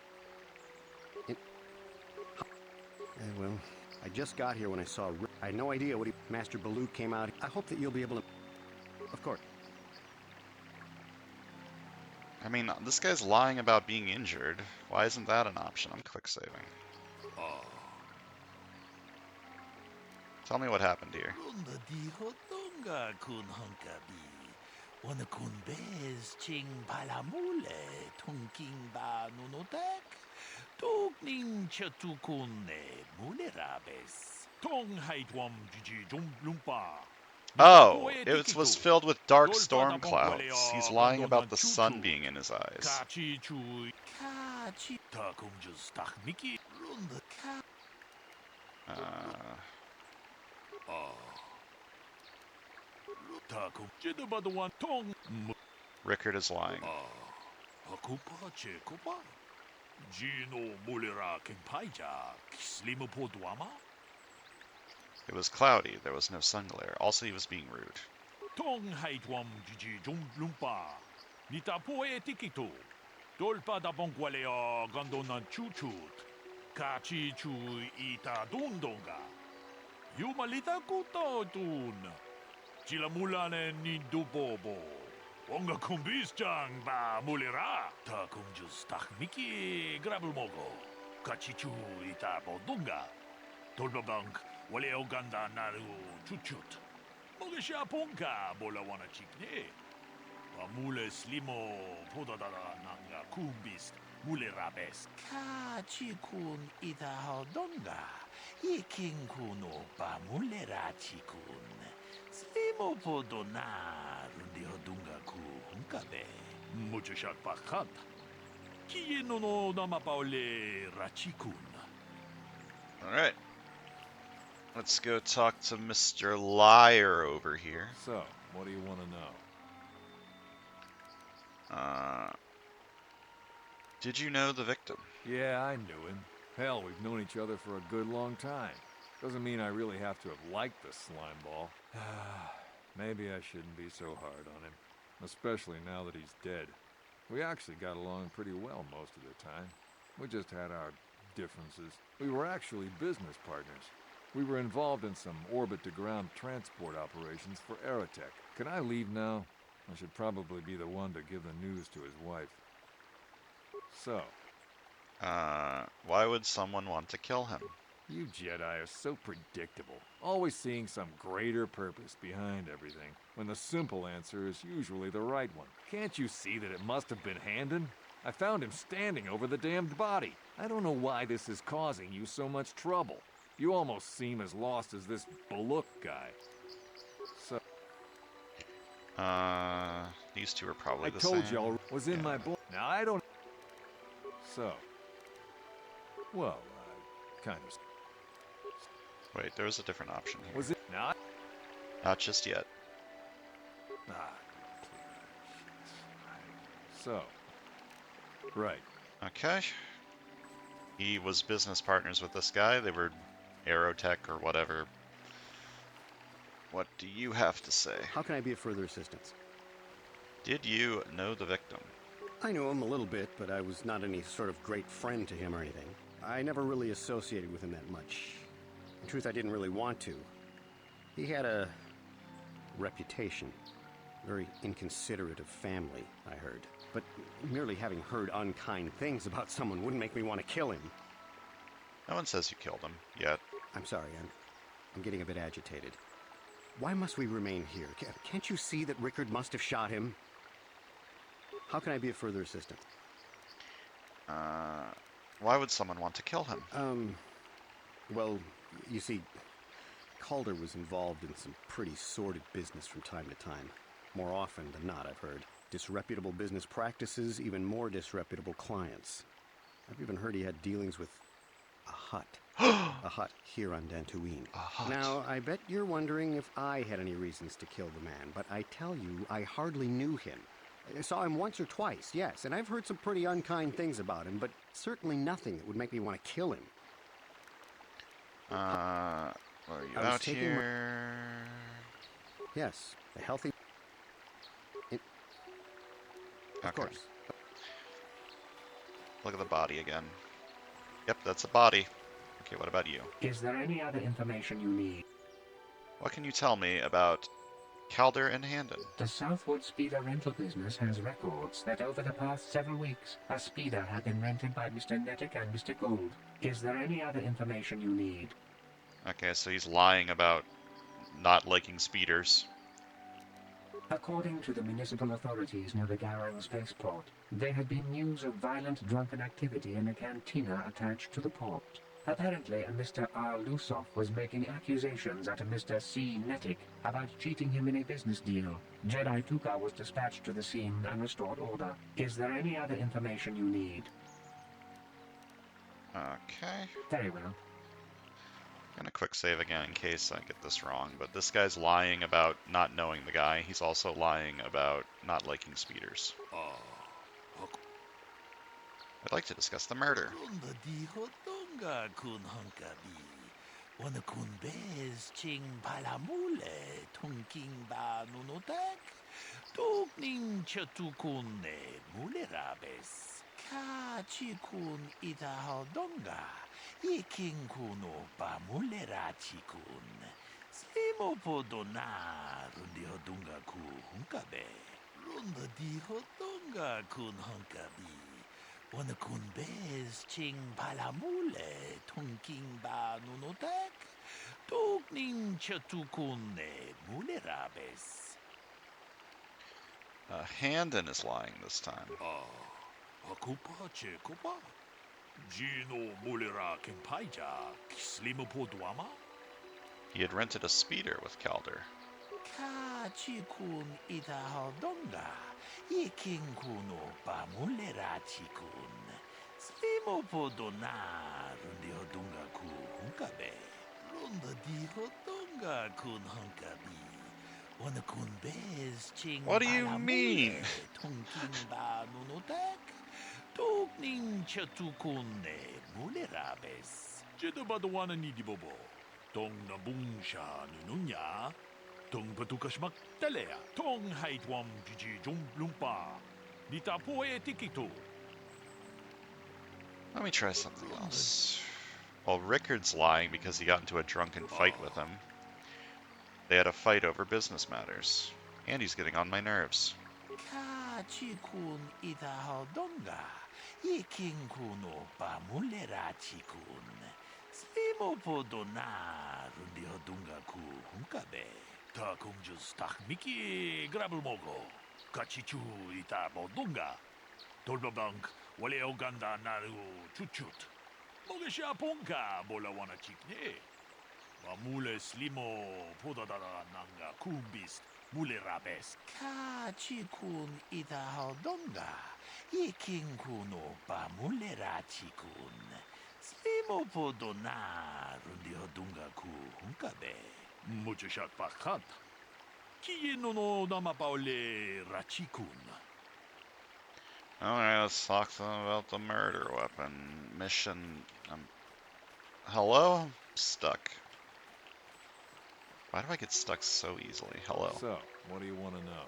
Well, I just got here when I saw... I had no idea what he... Master Baloo came out. I hope that you'll be able to... Of course. I mean, this guy's lying about being injured. Why isn't that an option? I'm quick saving. Tell me what happened here. Runda di hotonga kun hunkabi. Wana kun bez ching palamule tunking ba nunotek. Tukning chatukunne mulerabes. Tong haitwam jiji lumpa. Oh, it was filled with dark storm clouds. He's lying about the sun being in his eyes. Kachi chui. Kachi takum just takmiki. Runda ka. Takum jeda badawan tong. Rickard is lying. Akupa chekopa. Gino mulera kenpaija. Slimopoduama. It was cloudy. There was no sun glare. Also, he was being rude. Tong haitwam jiji lumpa. Nita poe tikito. Tolpa da bonkwalea gandonan chuchut. Kachi chu ita dundonga. Jumalita kutotun. Chila mulane nindubobo. Onga kumbisjang ba mulera. Ta kunjus takmiki grabulmogo. Kachichu ita bodunga. Tolbabank wale oganda naru chuchut. Mogisha ponka bola wana chikne. Mule slimo podadada nanga kumbis mule rabes kachikun ita hodonga ikin kuno pa mule rachikun slimo podona rundi hodunga ku hunkabe mucho shak pakat kieno no nama paule rachikun. All right. Let's go talk to Mr. Liar over here. So, what do you want to know? Did you know the victim? Yeah, I knew him. Hell, we've known each other for a good long time. Doesn't mean I really have to have liked the slimeball. Maybe I shouldn't be so hard on him. Especially now that he's dead. We actually got along pretty well most of the time. We just had our differences. We were actually business partners. We were involved in some orbit-to-ground transport operations for Aerotech. Can I leave now? I should probably be the one to give the news to his wife. So. Why would someone want to kill him? You Jedi are so predictable. Always seeing some greater purpose behind everything, when the simple answer is usually the right one. Can't you see that it must have been Handon? I found him standing over the damned body. I don't know why this is causing you so much trouble. You almost seem as lost as this Baluk guy. So... These two are probably the I same. told y'all was in my book. Now I don't... So... Well, kind of... Wait, there was a different option here. Was it not? Not just yet. So... Right. Okay. He was business partners with this guy. They were Aerotech or whatever. What do you have to say? How can I be of further assistance? Did you know the victim? I knew him a little bit, but I was not any sort of great friend to him or anything. I never really associated with him that much. In truth, I didn't really want to. He had a reputation. Very inconsiderate of family, I heard. But merely having heard unkind things about someone wouldn't make me want to kill him. No one says you killed him, yet. I'm sorry, I'm getting a bit agitated. Why must we remain here? Can't you see that Rickard must have shot him? How can I be of further assistance? Why would someone want to kill him? Well, you see, Calder was involved in some pretty sordid business from time to time. More often than not, I've heard. Disreputable business practices, even more disreputable clients. I've even heard he had dealings with a hut. A hut here on Dantooine. A hut. Now, I bet you're wondering if I had any reasons to kill the man, but I tell you, I hardly knew him. I saw him once or twice, yes, and I've heard some pretty unkind things about him, but certainly nothing that would make me want to kill him. Are you out here? Yes, a healthy... Of course. Look at the body again. Yep, that's a body. Okay, what about you? Is there any other information you need? What can you tell me about Calder and Handon? The Southwood Speeder rental business has records that over the past several weeks, a speeder had been rented by Mr. Nettic and Mr. Gould. Is there any other information you need? Okay, so he's lying about not liking speeders. According to the municipal authorities near the Garang spaceport, there had been news of violent drunken activity in a cantina attached to the port. Apparently, a Mr. R. Lusoff was making accusations at a Mr. C. Nettic about cheating him in a business deal. Jedi Tuka was dispatched to the scene and restored order. Is there any other information you need? Okay. Very well. I'm gonna quick save again in case I get this wrong, but this guy's lying about not knowing the guy. He's also lying about not liking speeders. I'd like to discuss the murder. Iking kuno pamulera chikun. Slimo podona rundi hodunga ku hunkabe. Runda di hodunga kun hunkabi. Wana kun bez ching palamule tunking ba nunotek. Tugning chatukune mulerabes. A hand in his lying this time. Akupa chekupa. Gino mulera kempaija. Slimo podwama. He had rented a speeder with Calder. Ka chikun ita hodonga. Iking kuno pamulera chikun. Slimo podona rundi hodunga ku hunkabe. Runda di hodunga kun hunkabi. Wana kun bez ching What do you mean? tunking ba nunotek. Tugning chatukune mulerabes. Jedabadawana nidibobo. Tong nabungsha nununya. Tong patukashmak talea. Tong haitwam jiji lumpa. Nitapoe tikito. Let me try something else. Well, Rickard's lying because he got into a drunken fight with him. They had a fight over business matters. And he's getting on my nerves. Ka chikun ita hodonga. Iking kuno pamulera chikun. Slimo podona rundi hodunga ku hunkabe. Ta kunjus tak miki grabelmogo. Kachichu ita bodunga. Tolbabank wale oganda naru chuchut. Mogesha ponka bola wana chikne. Mamule slimo podadara nanga kumbist mule rabes. Ka chikun ita hodonga. Iking kuno pa mule chikun. Slimo podona rundi hodunga ku hunkabe. Mucho shat pakat. Kieno no nama paule rachikun. Alright, let's talk to them about the murder weapon. Mission... Hello? I'm stuck. Why do I get stuck so easily? Hello. So, what do you want to know?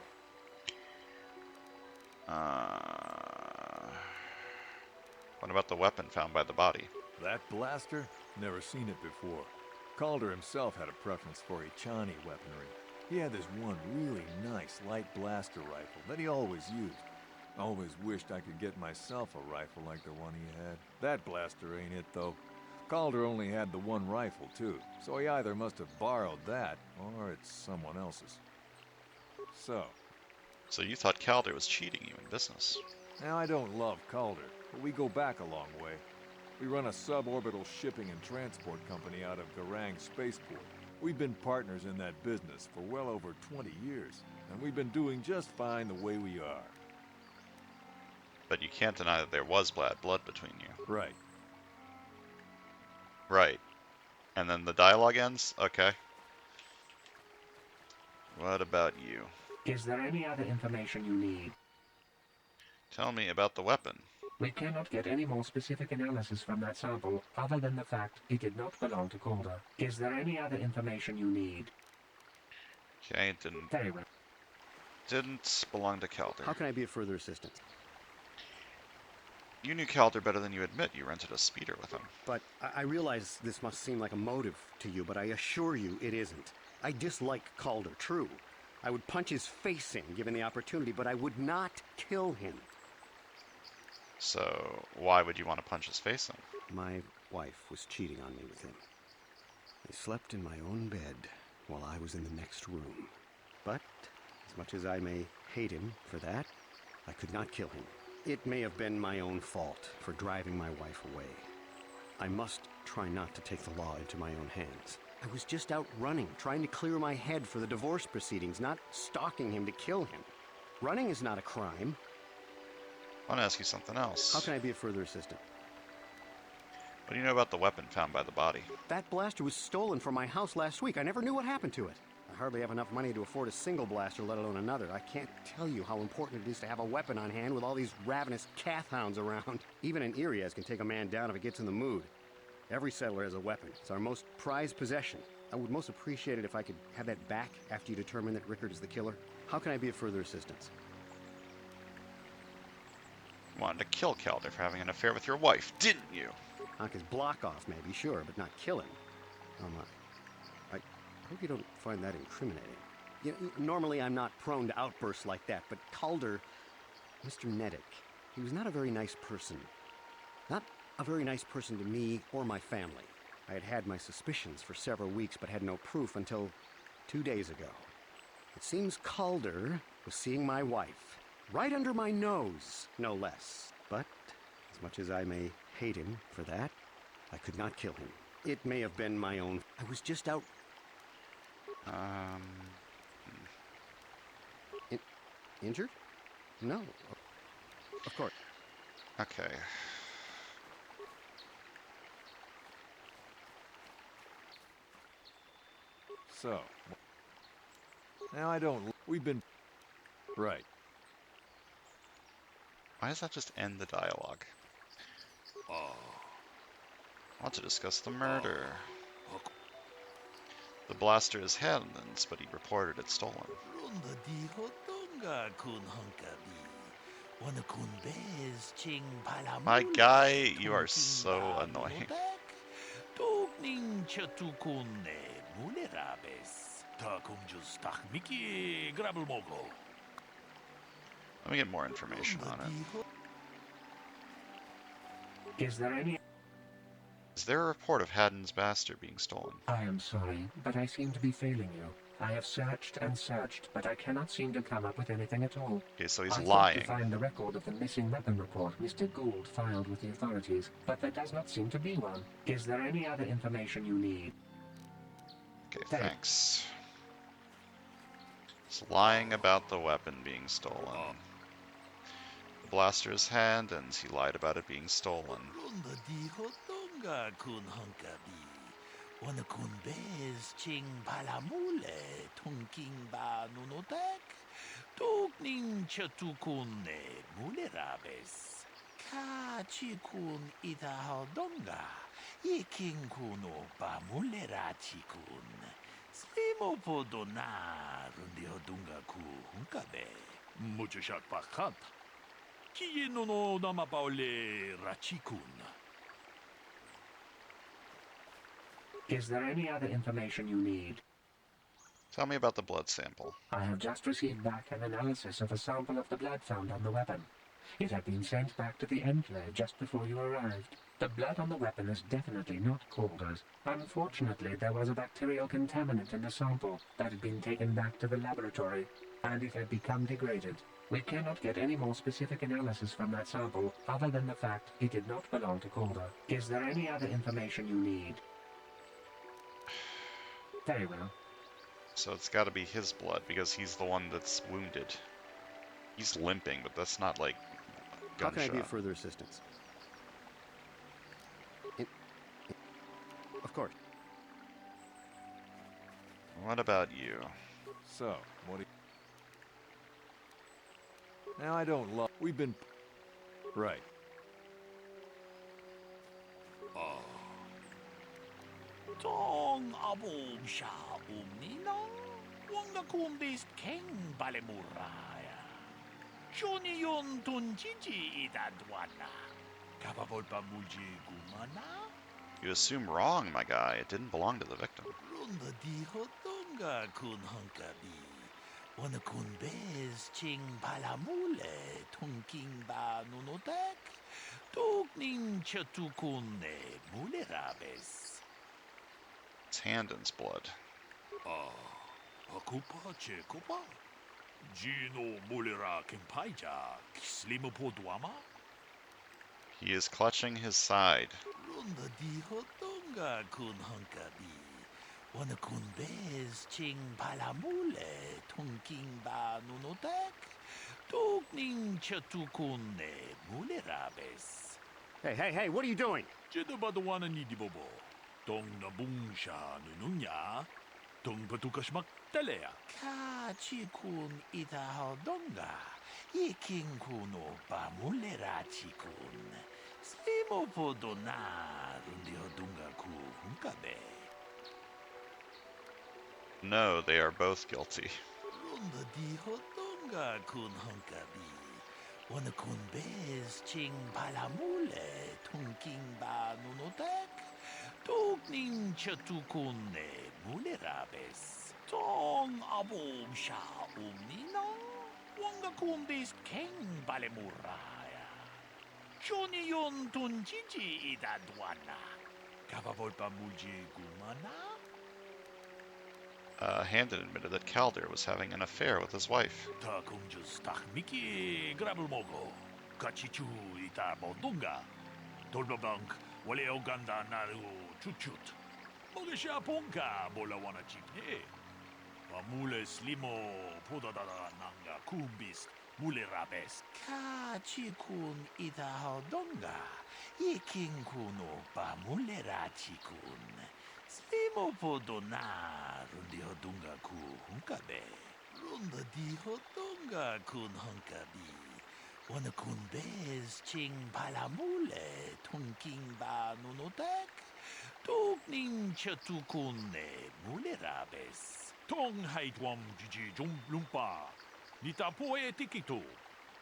What about the weapon found by the body? That blaster? Never seen it before. Calder himself had a preference for Ichani weaponry. He had this one really nice light blaster rifle that he always used. I always wished I could get myself a rifle like the one he had. That blaster ain't it, though. Calder only had the one rifle, too, so he either must have borrowed that, or it's someone else's. So you thought Calder was cheating you in business? Now, I don't love Calder, but we go back a long way. We run a suborbital shipping and transport company out of Garang Spaceport. We've been partners in that business for well over 20 years, and we've been doing just fine the way we are. But you can't deny that there was bad blood between you. Right. Right. And then the dialogue ends? Okay. What about you? Is there any other information you need? Tell me about the weapon. We cannot get any more specific analysis from that sample, other than the fact it did not belong to Calder. Is there any other information you need? Okay, it didn't... Very well. Didn't belong to Calder. How can I be of further assistance? You knew Calder better than you admit. You rented a speeder with him. But I realize this must seem like a motive to you, but I assure you it isn't. I dislike Calder, true. I would punch his face in, given the opportunity, but I would not kill him. So, why would you want to punch his face in? My wife was cheating on me with him. I slept in my own bed while I was in the next room. But, as much as I may hate him for that, I could not kill him. It may have been my own fault for driving my wife away. I must try not to take the law into my own hands. I was just out running, trying to clear my head for the divorce proceedings, not stalking him to kill him. Running is not a crime. I want to ask you something else. How can I be of further assistance? What do you know about the weapon found by the body? That blaster was stolen from my house last week. I never knew what happened to it. I hardly have enough money to afford a single blaster, let alone another. I can't tell you how important it is to have a weapon on hand with all these ravenous cath hounds around. Even an Irias can take a man down if it gets in the mood. Every settler has a weapon. It's our most prized possession. I would most appreciate it if I could have that back after you determine that Rickard is the killer. How can I be of further assistance? You wanted to kill Calder for having an affair with your wife, didn't you? Knock his block off, maybe, sure, but not kill him. Oh my. I hope you don't find that incriminating. Normally I'm not prone to outbursts like that, but Calder, Mr. Nedick, he was not a very nice person. Not a very nice person to me or my family. I had had my suspicions for several weeks, but had no proof until 2 days ago. It seems Calder was seeing my wife, right under my nose, no less. But, as much as I may hate him for that, I could not kill him. It may have been my own. I was just out... Injured? No. Of course. Okay. So, now I don't... We've been... Right. Why does that just end the dialogue? I want to discuss the murder. The blaster is Hanlon's, but he reported it stolen. My guy, you are so annoying. Let me get more information on it. Is there any... Is there a report of Haddon's bastard being stolen? I am sorry, but I seem to be failing you. I have searched and searched, but I cannot seem to come up with anything at all. Okay, so he's I lying. I to find the record of the missing weapon report Mr. Gould filed with the authorities, but there does not seem to be one. Is there any other information you need? Okay, thanks. He's lying about the weapon being stolen. The blaster's hand, and he lied about it being stolen. Is there any other information you need? Tell me about the blood sample. I have just received back an analysis of a sample of the blood found on the weapon. It had been sent back to the Enclave just before you arrived. The blood on the weapon is definitely not Calder's. Unfortunately, there was a bacterial contaminant in the sample that had been taken back to the laboratory, and it had become degraded. We cannot get any more specific analysis from that sample, other than the fact it did not belong to Calder. Is there any other information you need? Very well. So it's got to be his blood, because he's the one that's wounded. He's limping, but that's not like gunshot. How can I be of further assistance? Of course. What about you? So, what do you... Now I don't love... We've been... Right. Tong abom sha umnina, wanga kumbist king balemuraya. Johnny yon tunjiji idadwana. Kapapol pamulji gumana. You assume wrong, my guy. It didn't belong to the victim. Runda di hotonga kun hunkabi. Wana kun bez ching palamule tunking ba nunotek. Tukning chatukune mulerabes. It's Handon's blood. Akupa chekopa. Gino mulera kimpaija. Slimo duama. He is clutching his side. Runda di hotonga kun hunkabi. Wana kun bez ching palamule tunking ba nunotek. Tukning chatukune mulerabes. Hey, what are you doing? Jedabadawana nidibobo. Tong nabungsha nununya. Tong patukashmak talea. Kachikun itahaldonga. Iking kuno pamulera chikun. Slimo podona rundihodunga ku hunkabe. No, they are both guilty. Runda di hodonga kun hunkabi. Wanakun bez ching palamule tunking ba nunotek. Tugning chatukune mulerabes. Tong abum sha umnino. Wangakun bez king balemuraya. Johnny yon tunjiji idadwana. Kavavolpa mulji gumana. Handon admitted that Calder was having an affair with his wife. Takunjus takmiki grabulmogo. Kachichu ita bodunga. Tolbabank wale oganda naru chuchut. Mogesha punka bola wana chipne. Pamule slimo podadada nanga kumbis mule rabes. Kachikun ita hodonga. Ikin kuno pamule rachikun. Slimo podona rundi hodunga ku hunkabe. Runda di hodunga kun hunkabi. Wana kun bez ching palamule tunking ba nunotek. Tugning chatukune mule rabes. Tong haitwam jiji lumpa. Nita poe tikito.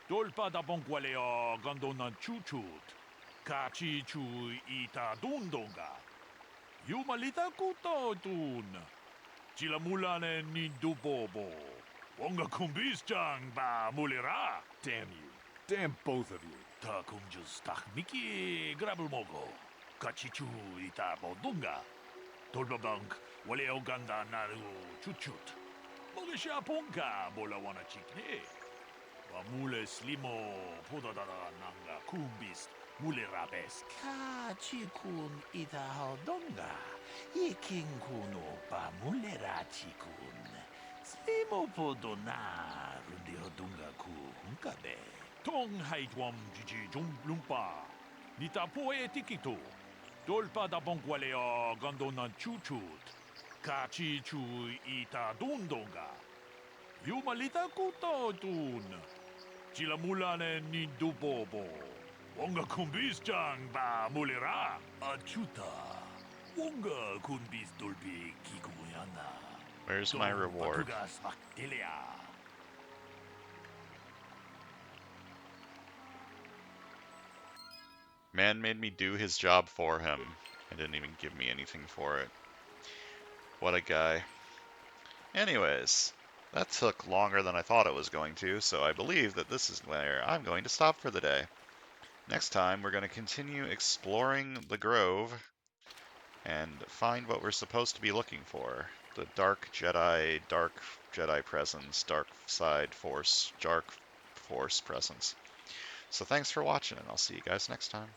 Dolpa da bongwalea gandona chuchut. Kachi chu ita dundonga. Yumalita kuto tun. Chila mulane ni dubobo. Wonga kumbis chang ba mulera. Damn you. Damn both of you. Takunjus takmiki grabulmogo. Kachichu ita bodunga. Tolbabank wale oganda naru chuchut. Mogesha punka bola wana chikne. Wamule slimo podadada nanga kumbis mule rabes. Kachikun ita hodonga. Ikin kuno pa mule rachikun. Slimo podona rundi hodunga ku hunkabe. Tong haitwam jiji lumpa. Nita poe tikito. Dolpa da bongwalea gandona chuchut. Kachi chu ita dundonga. Yumalita kuto tun. Chila mulane ni dubobo. Wonga kumbis chang ba mulera. Achuta. Wonga kumbis dolpi kikuyana. Where's my reward? Patugas maktilia. Man made me do his job for him and didn't even give me anything for it. What a guy. Anyways, that took longer than I thought it was going to, so I believe that this is where I'm going to stop for the day. Next time, we're going to continue exploring the Grove and find what we're supposed to be looking for. The dark Jedi presence, dark side force, dark force presence. So thanks for watching, and I'll see you guys next time.